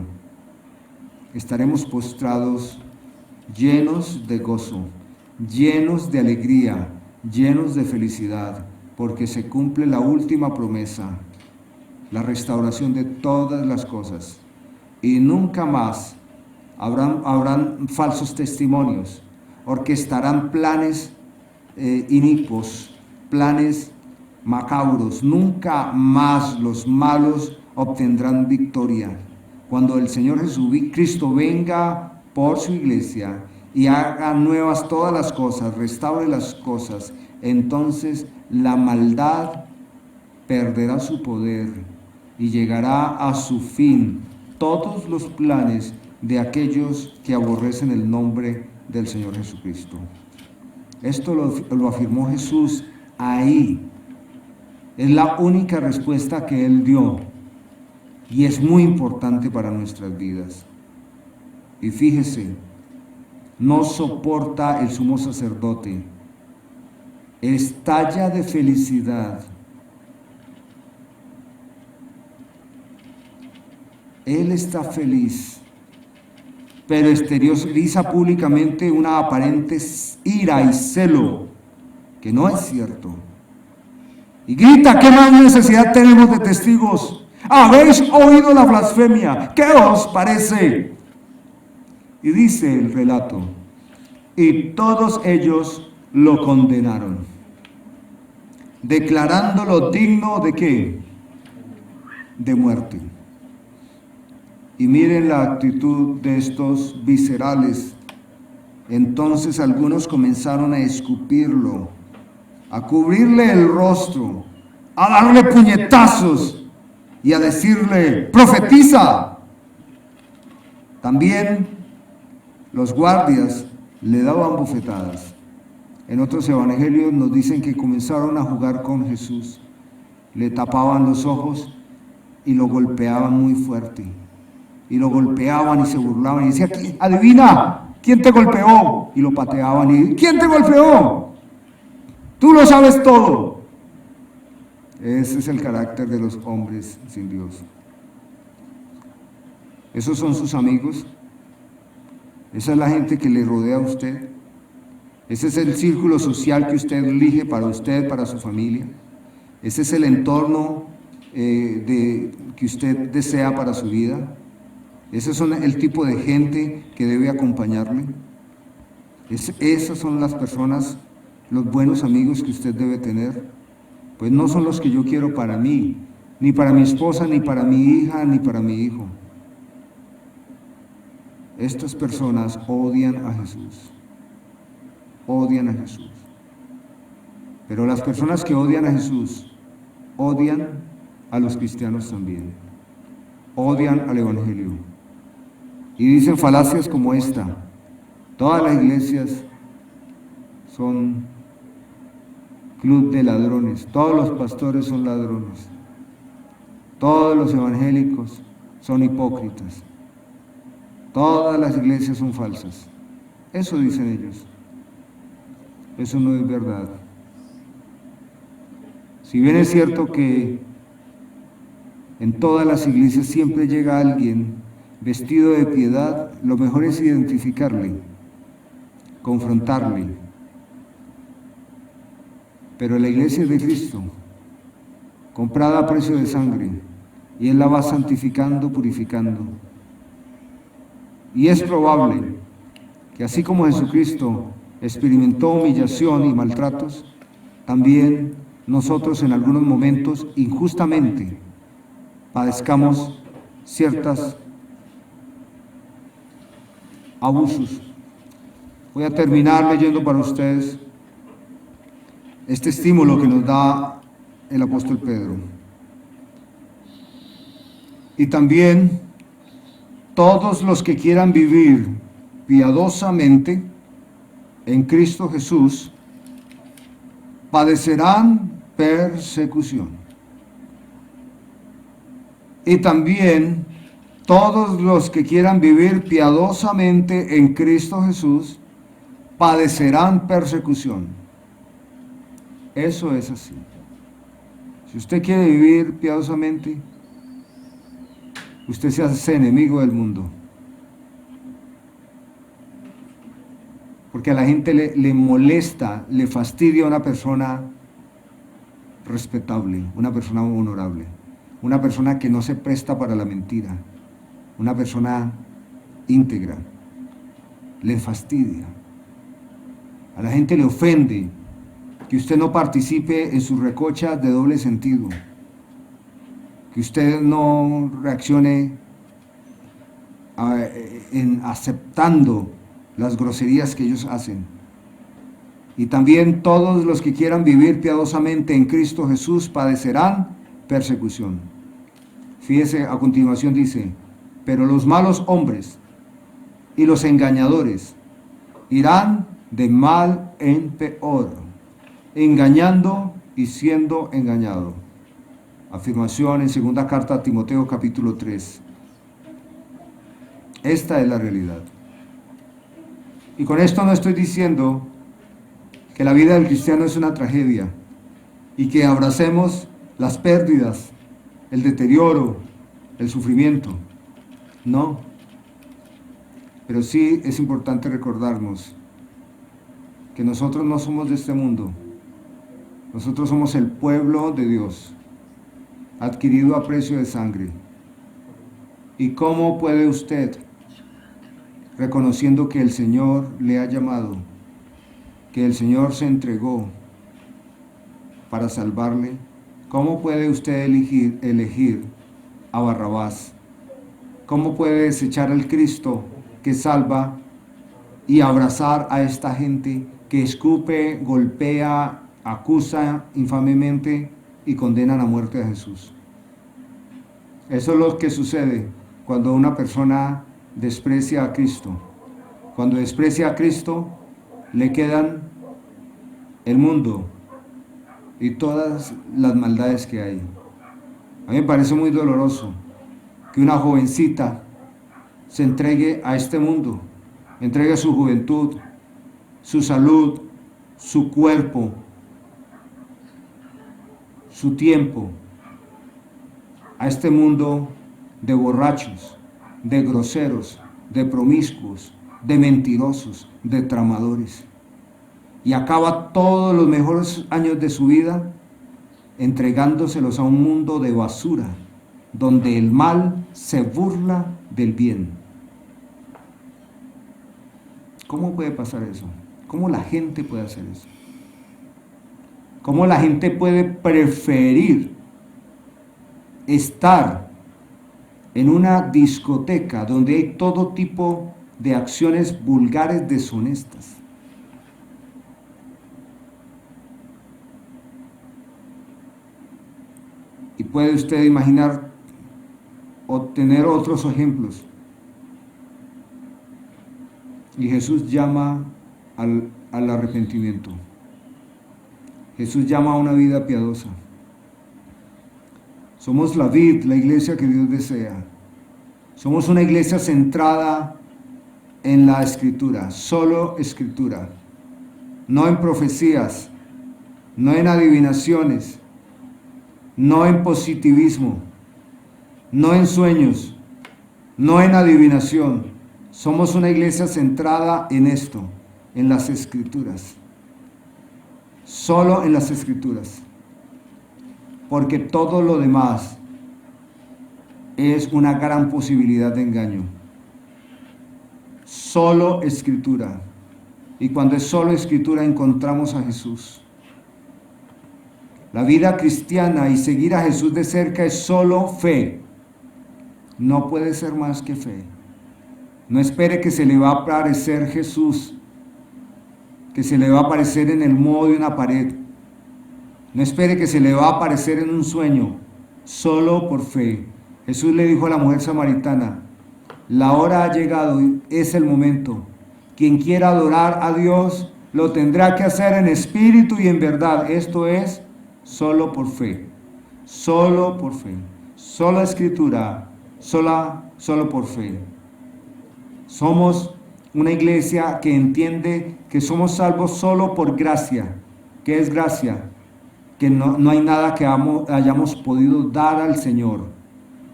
S1: Estaremos postrados, llenos de gozo, llenos de alegría, llenos de felicidad, porque se cumple la última promesa, la restauración de todas las cosas. Y nunca más habrán falsos testimonios, orquestarán planes inicuos, planes macabros. Nunca más los malos obtendrán victoria. Cuando el Señor Jesucristo venga por su iglesia y haga nuevas todas las cosas, restaure las cosas, entonces la maldad perderá su poder y llegará a su fin todos los planes de aquellos que aborrecen el nombre del Señor Jesucristo. Esto lo afirmó Jesús ahí. Es la única respuesta que Él dio y es muy importante para nuestras vidas. Y fíjese, no soporta el sumo sacerdote, estalla de felicidad. Él está feliz, pero exterioriza públicamente una aparente ira y celo, que no es cierto. Y grita: ¿qué más necesidad tenemos de testigos? ¿Habéis oído la blasfemia? ¿Qué os parece? Y dice el relato: y todos ellos lo condenaron, declarándolo digno ¿de qué? De muerte. Y miren la actitud de estos viscerales. Entonces algunos comenzaron a escupirlo, a cubrirle el rostro, a darle puñetazos y a decirle: profetiza. También los guardias le daban bofetadas. En otros evangelios nos dicen que comenzaron a jugar con Jesús, le tapaban los ojos y lo golpeaban muy fuerte. Y lo golpeaban y se burlaban y decían: adivina, ¿quién te golpeó? Y lo pateaban y: ¿quién te golpeó? Tú lo sabes todo. Ese es el carácter de los hombres sin Dios. Esos son sus amigos. Esa es la gente que le rodea a usted. Ese es el círculo social que usted elige para usted, para su familia. Ese es el entorno que usted desea para su vida. Esos son el tipo de gente que debe acompañarle. Esas son las personas, los buenos amigos que usted debe tener. Pues no son los que yo quiero para mí, ni para mi esposa, ni para mi hija, ni para mi hijo. Estas personas odian a Jesús. Odian a Jesús. Pero las personas que odian a Jesús odian a los cristianos también. Odian al Evangelio. Y dicen falacias como esta: todas las iglesias son club de ladrones, todos los pastores son ladrones, todos los evangélicos son hipócritas, todas las iglesias son falsas. Eso dicen ellos. Eso no es verdad. Si bien es cierto que en todas las iglesias siempre llega alguien vestido de piedad, lo mejor es identificarle, confrontarle. Pero la iglesia es de Cristo, comprada a precio de sangre, y Él la va santificando, purificando. Y es probable que así como Jesucristo experimentó humillación y maltratos, también nosotros en algunos momentos injustamente padezcamos ciertos abusos. Voy a terminar leyendo para ustedes este estímulo que nos da el apóstol Pedro. Y también todos los que quieran vivir piadosamente en Cristo Jesús padecerán persecución. Y también todos los que quieran vivir piadosamente en Cristo Jesús padecerán persecución. Eso es así. Si usted quiere vivir piadosamente, usted se hace enemigo del mundo. Porque a la gente le molesta, le fastidia una persona respetable, una persona honorable, una persona que no se presta para la mentira, una persona íntegra. Le fastidia. A la gente le ofende que usted no participe en sus recochas de doble sentido, que usted no reaccione aceptando las groserías que ellos hacen. Y también todos los que quieran vivir piadosamente en Cristo Jesús padecerán persecución. Fíjese, a continuación dice, pero los malos hombres y los engañadores irán de mal en peor, engañando y siendo engañado. Afirmación en segunda carta a Timoteo capítulo 3. Esta es la realidad. Y con esto no estoy diciendo que la vida del cristiano es una tragedia y que abracemos las pérdidas, el deterioro, el sufrimiento. No. Pero sí es importante recordarnos que nosotros no somos de este mundo. Nosotros somos el pueblo de Dios, adquirido a precio de sangre. ¿Y cómo puede usted, reconociendo que el Señor le ha llamado, que el Señor se entregó para salvarle, cómo puede usted elegir a Barrabás? ¿Cómo puede desechar al Cristo que salva y abrazar a esta gente que escupe, golpea, acusa infamemente y condenan a muerte a Jesús? Eso es lo que sucede cuando una persona desprecia a Cristo. Cuando desprecia a Cristo, le quedan el mundo y todas las maldades que hay. A mí me parece muy doloroso que una jovencita se entregue a este mundo, entregue su juventud, su salud, su cuerpo, su tiempo, a este mundo de borrachos, de groseros, de promiscuos, de mentirosos, de tramadores. Y acaba todos los mejores años de su vida entregándoselos a un mundo de basura, donde el mal se burla del bien. ¿Cómo puede pasar eso? ¿Cómo la gente puede hacer eso? ¿Cómo la gente puede preferir estar en una discoteca donde hay todo tipo de acciones vulgares deshonestas? Y puede usted imaginar o tener otros ejemplos. Y Jesús llama al arrepentimiento. Jesús llama a una vida piadosa. Somos la vid, la iglesia que Dios desea. Somos una iglesia centrada en la Escritura, solo Escritura. No en profecías, no en adivinaciones, no en positivismo, no en sueños, no en adivinación. Somos una iglesia centrada en esto, en las Escrituras. Solo en las Escrituras. Porque todo lo demás es una gran posibilidad de engaño. Solo Escritura. Y cuando es solo Escritura encontramos a Jesús. La vida cristiana y seguir a Jesús de cerca es solo fe. No puede ser más que fe. No espere que se le va a aparecer Jesús, que se le va a aparecer en el modo de una pared. No espere que se le va a aparecer en un sueño, solo por fe. Jesús le dijo a la mujer samaritana, la hora ha llegado, es el momento. Quien quiera adorar a Dios, lo tendrá que hacer en espíritu y en verdad. Esto es solo por fe, solo por fe, sola Escritura, solo por fe. Somos una iglesia que entiende que somos salvos solo por gracia. ¿Qué es gracia? Que no hay nada que hayamos podido dar al Señor,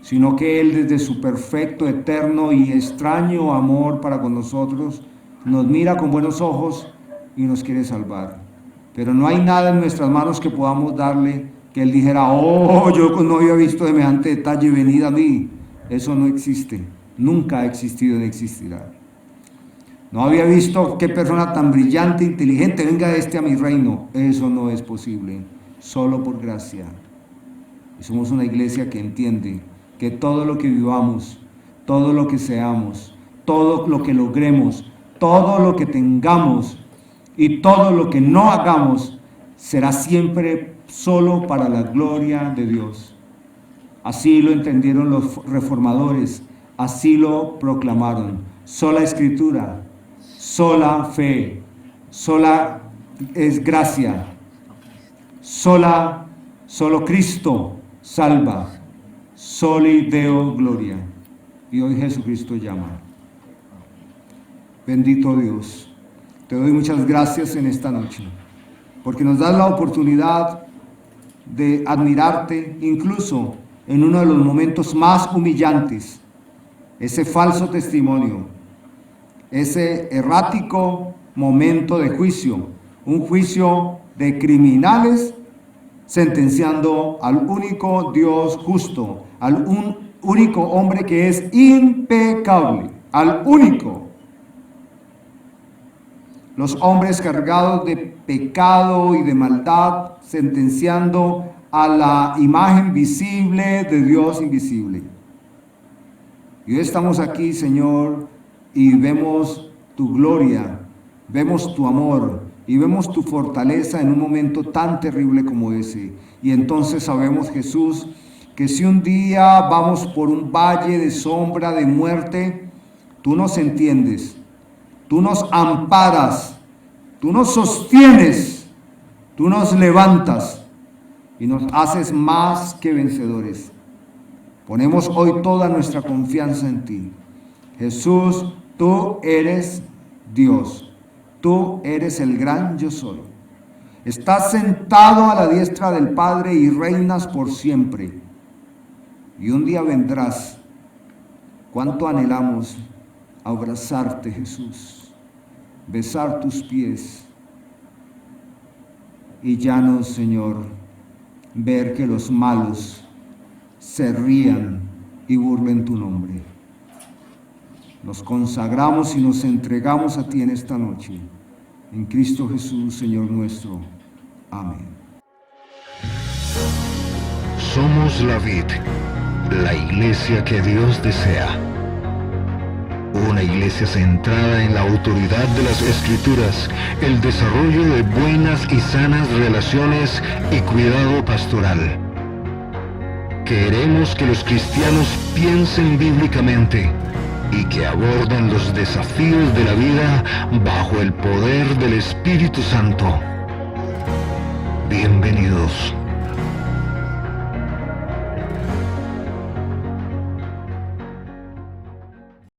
S1: sino que Él desde su perfecto, eterno y extraño amor para con nosotros, nos mira con buenos ojos y nos quiere salvar. Pero no hay nada en nuestras manos que podamos darle, que Él dijera, oh, yo no había visto semejante detalle, venid a mí. Eso no existe, nunca ha existido ni existirá. No había visto qué persona tan brillante, inteligente, venga a mi reino. Eso no es posible, solo por gracia. Y somos una iglesia que entiende que todo lo que vivamos, todo lo que seamos, todo lo que logremos, todo lo que tengamos y todo lo que no hagamos será siempre solo para la gloria de Dios. Así lo entendieron los reformadores, así lo proclamaron. Sola escritura, sola fe, sola es gracia, solo Cristo salva, soli Deo gloria. Y hoy Jesucristo llama. Bendito Dios, te doy muchas gracias en esta noche, porque nos das la oportunidad de admirarte incluso en uno de los momentos más humillantes, ese falso testimonio, ese errático momento de juicio, un juicio de criminales sentenciando al único Dios justo, al único hombre que es impecable, al único. Los hombres cargados de pecado y de maldad, sentenciando a la imagen visible de Dios invisible. Y hoy estamos aquí, Señor, y vemos tu gloria, vemos tu amor y vemos tu fortaleza en un momento tan terrible como ese. Y entonces sabemos, Jesús, que si un día vamos por un valle de sombra de muerte, tú nos entiendes, tú nos amparas, tú nos sostienes, tú nos levantas y nos haces más que vencedores. Ponemos hoy toda nuestra confianza en ti. Jesús, tú eres Dios. Tú eres el gran yo soy. Estás sentado a la diestra del Padre y reinas por siempre. Y un día vendrás. Cuánto anhelamos abrazarte, Jesús, besar tus pies y ya no, Señor, ver que los malos se rían y burlen tu nombre. Nos consagramos y nos entregamos a ti en esta noche. En Cristo Jesús, Señor nuestro. Amén.
S2: Somos la vid, la iglesia que Dios desea. Una iglesia centrada en la autoridad de las Escrituras, el desarrollo de buenas y sanas relaciones y cuidado pastoral. Queremos que los cristianos piensen bíblicamente y que aborden los desafíos de la vida bajo el poder del Espíritu Santo. Bienvenidos.